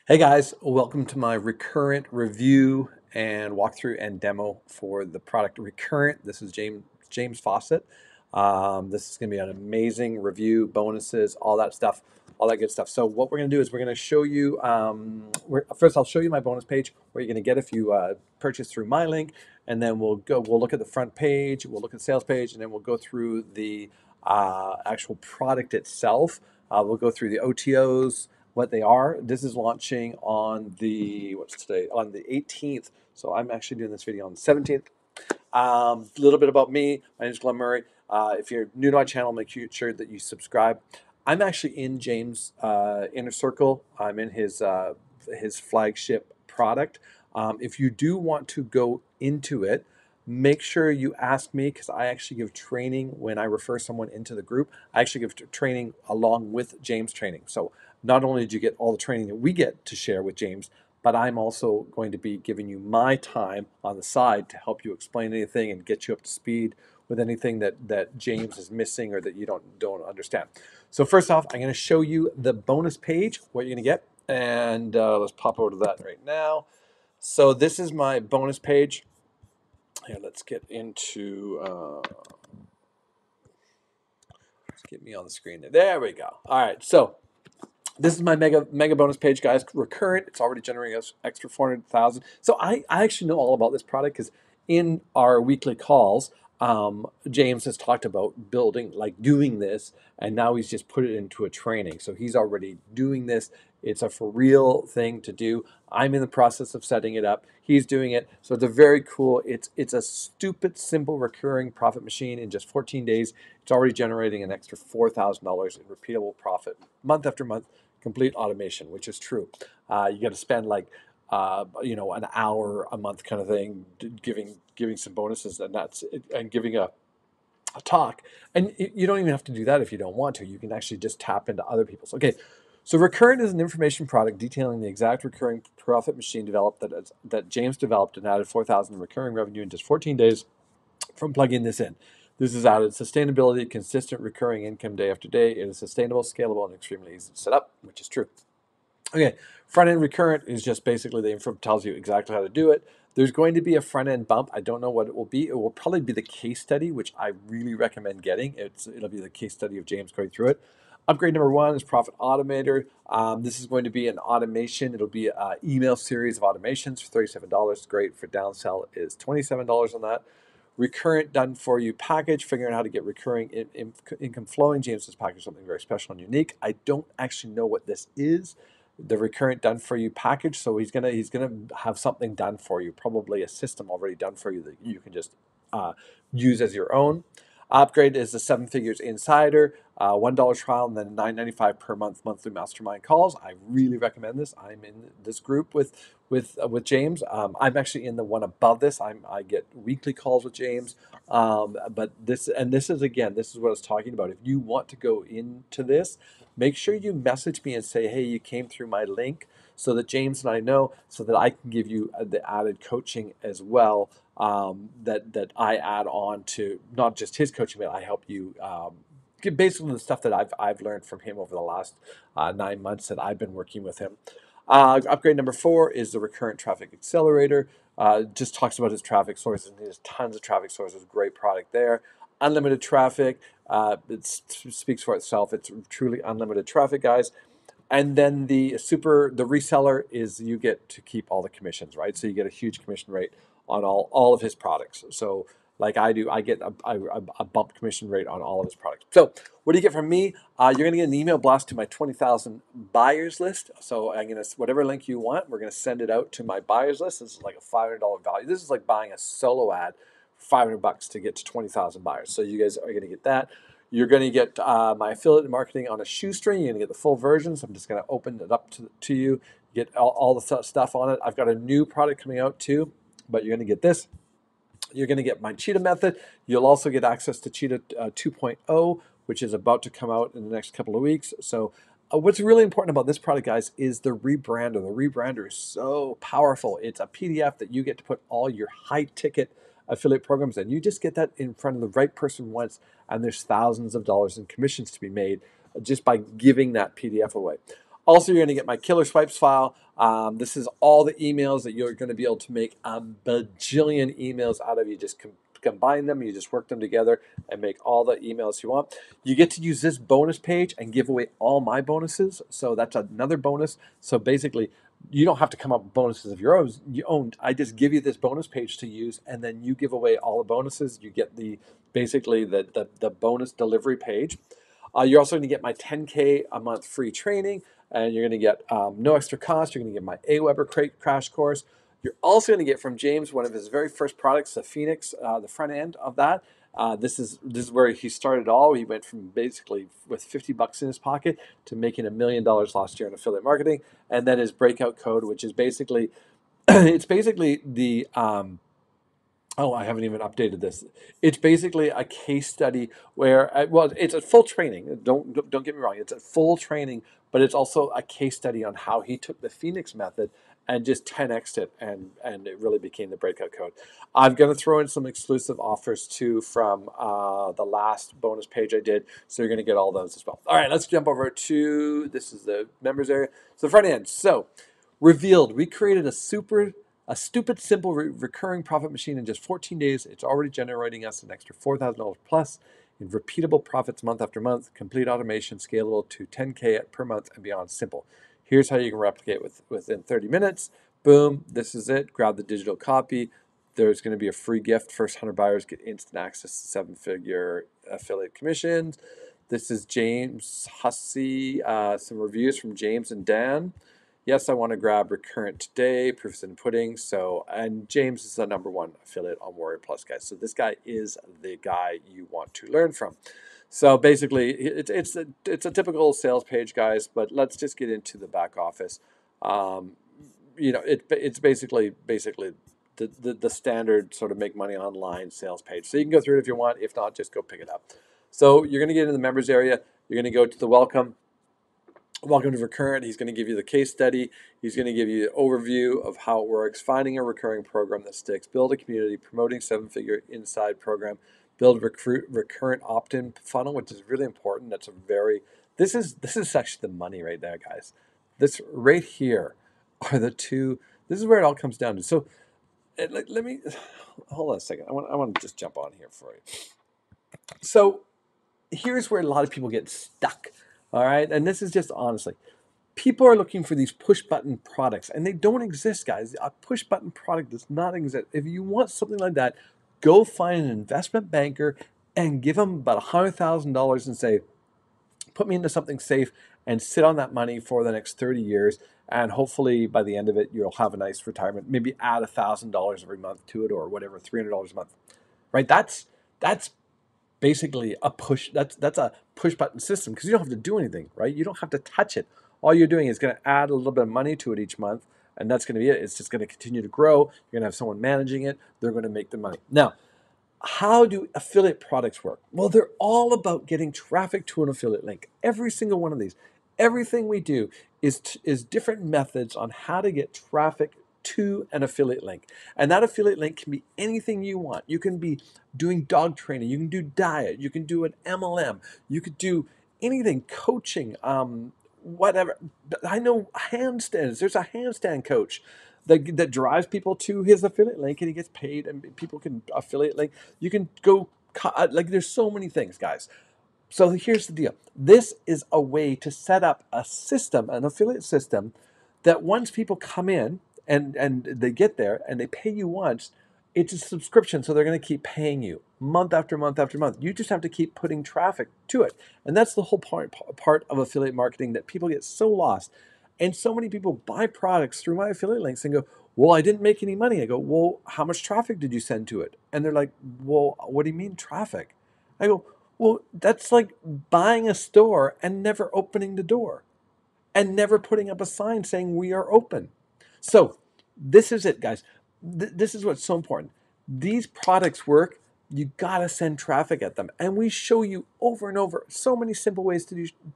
Hey guys, welcome to my Recurrent review and walkthrough and demo for the product Recurrent. This is James Fawcett. This is going to be an amazing review, bonuses, all that stuff, all that good stuff. So what we're going to do is we're going to show you, first I'll show you my bonus page where you're going to get if you purchase through my link, and then we'll look at the front page, we'll look at the sales page, and then we'll go through the actual product itself. We'll go through the OTOs, what they are. This is launching on the, what's today? On the 18th. So I'm actually doing this video on the 17th. A little bit about me. My name is Glen. If you're new to my channel, make sure that you subscribe. I'm actually in James' inner circle. I'm in his flagship product. If you do want to go into it, make sure you ask me, because I actually give training when I refer someone into the group. I actually give training along with James' training. So not only do you get all the training that we get to share with James, but I'm also going to be giving you my time on the side to help you explain anything and get you up to speed with anything that James is missing or that you don't understand. So first off, I'm going to show you the bonus page, what you're going to get, and let's pop over to that right now. So this is my bonus page. Here, let's get into, let's get me on the screen there. There we go. All right, so this is my mega bonus page, guys. Recurrent. It's already generating us extra 400,000. So I actually know all about this product because in our weekly calls, James has talked about doing this, and now he's just put it into a training. So he's already doing this. It's a for real thing to do. I'm in the process of setting it up. He's doing it. So it's a very cool, it's a stupid, simple, recurring profit machine. In just 14 days, it's already generating an extra $4,000 in repeatable profit month after month, complete automation, which is true. You got to spend an hour a month kind of thing, giving some bonuses, and giving a talk. And you don't even have to do that if you don't want to. You can actually just tap into other people's. Okay, so Recurrent is an information product detailing the exact recurring profit machine that James developed and added 4,000 in recurring revenue in just 14 days from plugging this in. This has added sustainability, consistent recurring income day after day. It is sustainable, scalable, and extremely easy to set up, which is true. Okay, front-end Recurrent is just basically the info tells you exactly how to do it. There's going to be a front-end bump. I don't know what it will be. It will probably be the case study, which I really recommend getting. It'll be the case study of James going through it. Upgrade number one is Profit Automator. This is going to be an automation. It'll be an email series of automations for $37. Great for downsell is $27 on that. Recurrent done for you package, figuring out how to get recurring income flowing. James has packaged something very special and unique. I don't actually know what this is, the Recurrent done for you package. So he's gonna have something done for you, probably a system already done for you that you can just use as your own. Upgrade is the 7 Figures Insider, $1 trial, and then $9.95 per month monthly mastermind calls. I really recommend this. I'm in this group with James. I'm actually in the one above this. I get weekly calls with James. But this is again, this is what I was talking about. If you want to go into this, make sure you message me and say, hey, you came through my link, so that James and I know, so that I can give you the added coaching as well, that I add on to not just his coaching, but I help you get basically the stuff that I've learned from him over the last 9 months that I've been working with him. Upgrade number 4 is the Recurrent Traffic Accelerator. Just talks about his traffic sources. And there's tons of traffic sources. Great product there. Unlimited traffic. It speaks for itself. It's truly unlimited traffic, guys. And then the reseller is you get to keep all the commissions, right? So you get a huge commission rate on all of his products. So like I do, I get a bump commission rate on all of his products. So what do you get from me? You're going to get an email blast to my 20,000 buyers list. So I'm going to, whatever link you want, we're going to send it out to my buyers list. This is like a $500 value. This is like buying a solo ad, $500 to get to 20,000 buyers. So you guys are going to get that. You're going to get my affiliate marketing on a shoestring. You're going to get the full version. So I'm just going to open it up to you. Get all the stuff on it. I've got a new product coming out too, but you're going to get this. You're going to get my Cheetah method. You'll also get access to Cheetah 2.0, which is about to come out in the next couple of weeks. So what's really important about this product, guys, is the rebrander. The rebrander is so powerful. It's a PDF that you get to put all your high-ticket affiliate programs in. You just get that in front of the right person once, and there's thousands of dollars in commissions to be made just by giving that PDF away. Also, you're going to get my killer swipes file. This is all the emails that you're going to be able to make a bajillion emails out of. You just combine them, you just work them together and make all the emails you want. You get to use this bonus page and give away all my bonuses. So that's another bonus. So basically, you don't have to come up with bonuses of your own. I just give you this bonus page to use, and then you give away all the bonuses. You get basically the bonus delivery page. You're also going to get my 10K a month free training, and you're going to get no extra cost. You're going to get my Aweber crash course. You're also going to get from James one of his very first products, the Phoenix, the front end of that. This is where he started it all. He went from basically with $50 in his pocket to making $1 million last year in affiliate marketing, and then his breakout code, which is basically it's basically the oh, I haven't even updated this. It's basically a case study where, well, it's a full training. Don't get me wrong. It's a full training, but it's also a case study on how he took the Phoenix method and just 10x'd it, and it really became the breakout code. I'm going to throw in some exclusive offers too from the last bonus page I did, so you're going to get all those as well. All right, let's jump over to, this is the members area. So the front end. So revealed, we created a stupid, simple, recurring profit machine in just 14 days. It's already generating us an extra $4,000 plus in repeatable profits month after month, complete automation, scalable to 10K per month and beyond. Simple. Here's how you can replicate within 30 minutes. Boom, this is it. Grab the digital copy. There's going to be a free gift. First 100 buyers get instant access to 7-figure affiliate commissions. This is James Hussey. Some reviews from James and Dan. Yes, I want to grab Recurrent today, proofs in pudding. So, and James is the #1 affiliate on Warrior Plus, guys. So this guy is the guy you want to learn from. So basically, it's a typical sales page, guys. But let's just get into the back office. It's basically the standard sort of make money online sales page. So you can go through it if you want. If not, just go pick it up. So you're going to get into the members area. You're going to go to the welcome. Welcome to Recurrent. He's going to give you the case study. He's going to give you an overview of how it works, finding a recurring program that sticks, build a community, promoting 7-figure inside program, build recurrent opt-in funnel, which is really important. This is actually the money right there, guys. This right here are the two. This is where it all comes down to. So let me hold on a second. I want to just jump on here for you. So here's where a lot of people get stuck. All right, and this is just honestly, people are looking for these push button products, and they don't exist, guys. A push button product does not exist. If you want something like that, go find an investment banker and give them about $100,000 and say, put me into something safe and sit on that money for the next 30 years. And hopefully by the end of it, you'll have a nice retirement. Maybe add $1,000 every month to it, or whatever, $300 a month, right? That's basically a push. That's a push button system, because you don't have to do anything, right? You don't have to touch it. All you're doing is going to add a little bit of money to it each month, and that's going to be it. It's just going to continue to grow. You're going to have someone managing it. They're going to make the money. Now, how do affiliate products work? Well, they're all about getting traffic to an affiliate link. Every single one of these, everything we do is different methods on how to get traffic to an affiliate link. And that affiliate link can be anything you want. You can be doing dog training, you can do diet, you can do an MLM, you could do anything, coaching, whatever. I know handstands. There's a handstand coach that drives people to his affiliate link, and he gets paid, and people can affiliate link. You can go, like, there's so many things, guys. So here's the deal. This is a way to set up a system, an affiliate system, that once people come in and they get there and they pay you once, it's a subscription. So they're going to keep paying you month after month after month. You just have to keep putting traffic to it. And that's the whole part of affiliate marketing, that people get so lost. And so many people buy products through my affiliate links and go, well, I didn't make any money. I go, well, how much traffic did you send to it? And they're like, well, what do you mean traffic? I go, well, that's like buying a store and never opening the door and never putting up a sign saying we are open. So this is it, guys. This is what's so important. These products work. You gotta send traffic at them, and we show you over and over so many simple ways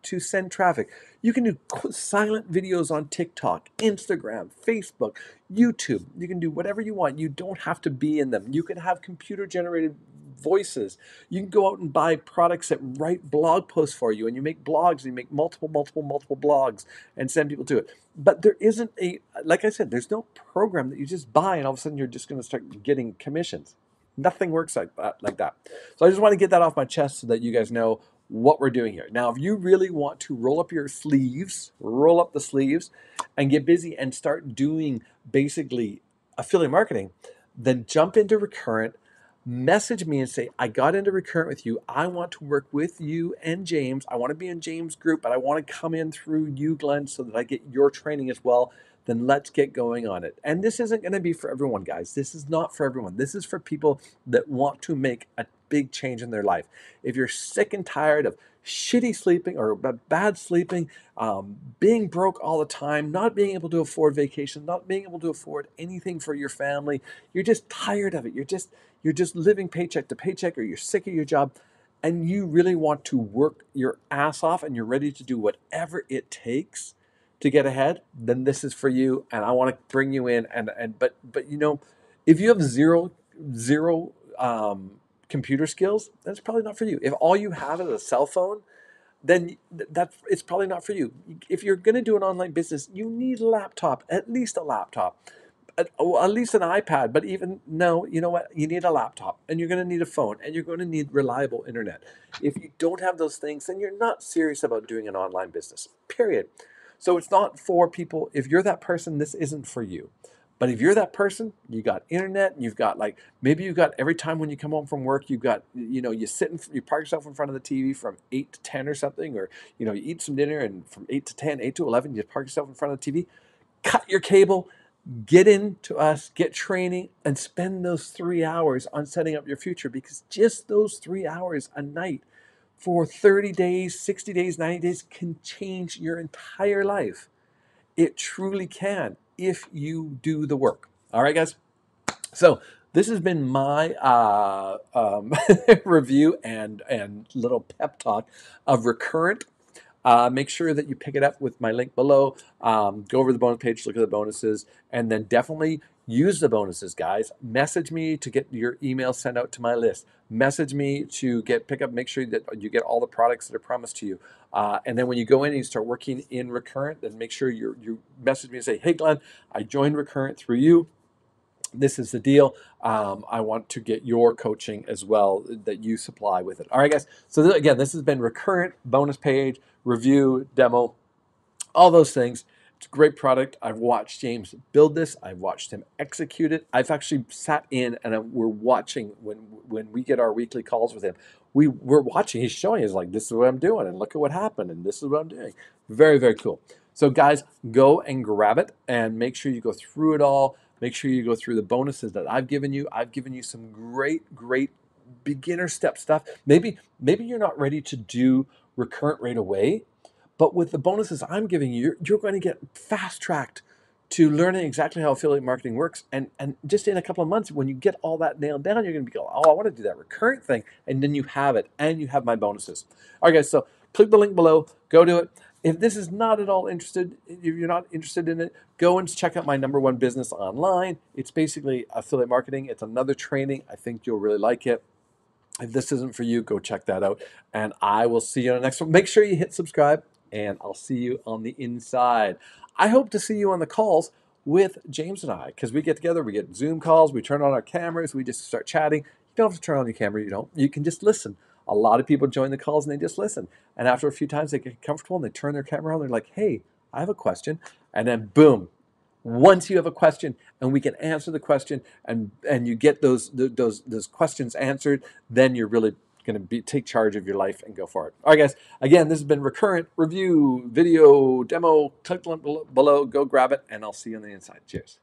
to send traffic. You can do silent videos on TikTok, Instagram, Facebook, YouTube. You can do whatever you want. You don't have to be in them. You can have computer generated voices. You can go out and buy products that write blog posts for you, and you make blogs, and you make multiple blogs and send people to it. But there isn't like I said, there's no program that you just buy and all of a sudden you're just going to start getting commissions. Nothing works like that. So I just want to get that off my chest so that you guys know what we're doing here. Now, if you really want to roll up the sleeves and get busy and start doing basically affiliate marketing, then jump into Recurrent, message me and say, I got into Recurrent with you. I want to work with you and James. I want to be in James' group, but I want to come in through you, Glen, so that I get your training as well. Then let's get going on it. And this isn't going to be for everyone, guys. This is not for everyone. This is for people that want to make a big change in their life. If you're sick and tired of shitty sleeping or bad sleeping, being broke all the time, not being able to afford vacation, not being able to afford anything for your family, you're just tired of it. You're just living paycheck to paycheck, or you're sick of your job, and you really want to work your ass off and you're ready to do whatever it takes to get ahead, then this is for you. And I want to bring you in. But you know, if you have zero computer skills, that's probably not for you. If all you have is a cell phone, then it's probably not for you. If you're going to do an online business, you need a laptop, at least a laptop, at least an iPad. But even no, you know what? You need a laptop, and you're going to need a phone, and you're going to need reliable internet. If you don't have those things, then you're not serious about doing an online business, period. So it's not for people. If you're that person, this isn't for you. But if you're that person, you got internet, you've got maybe you've got every time when you come home from work, you've got, you park yourself in front of the TV from 8 to 10 or something, or, you eat some dinner, and from 8 to 10, 8 to 11, you park yourself in front of the TV, cut your cable, get into us, get training, and spend those 3 hours on setting up your future, because just those 3 hours a night for 30 days, 60 days, 90 days can change your entire life. It truly can if you do the work. All right, guys. So this has been my review and little pep talk of Recurrent. Make sure that you pick it up with my link below. Go over the bonus page, look at the bonuses, and then definitely use the bonuses, guys. Message me to get your email sent out to my list. Message me to pick up, make sure that you get all the products that are promised to you. And then when you go in and you start working in Recurrent, then make sure you message me and say, hey, Glen, I joined Recurrent through you. This is the deal. I want to get your coaching as well that you supply with it. All right, guys. So again, this has been Recurrent, bonus page, review, demo, all those things. It's a great product. I've watched James build this. I've watched him execute it. I've actually sat in and we're watching when we get our weekly calls with him. We're watching. He's showing us this is what I'm doing, and look at what happened, and this is what I'm doing. Very, very cool. So guys, go and grab it and make sure you go through it all. Make sure you go through the bonuses that I've given you. I've given you some great beginner step stuff. Maybe you're not ready to do Recurrent right away, but with the bonuses I'm giving you, you're going to get fast-tracked to learning exactly how affiliate marketing works. And just in a couple of months, when you get all that nailed down, you're going to be going, oh, I want to do that Recurrent thing. And then you have it, and you have my bonuses. All right, guys, so click the link below. Go do it. If this is not at all interested, if you're not interested in it, go and check out my #1 business online. It's basically affiliate marketing. It's another training. I think you'll really like it. If this isn't for you, go check that out. And I will see you on the next one. Make sure you hit subscribe, and I'll see you on the inside. I hope to see you on the calls with James and I, because we get together, we get Zoom calls, we turn on our cameras, we just start chatting. You don't have to turn on your camera, you can just listen. A lot of people join the calls and they just listen. And after a few times they get comfortable and they turn their camera on, they're like, hey, I have a question. And then boom, once you have a question and we can answer the question and you get those questions answered, then you're really going to take charge of your life and go for it. All right, guys. Again, this has been Recurrent review, video, demo. Click the link below. Go grab it, and I'll see you on the inside. Cheers.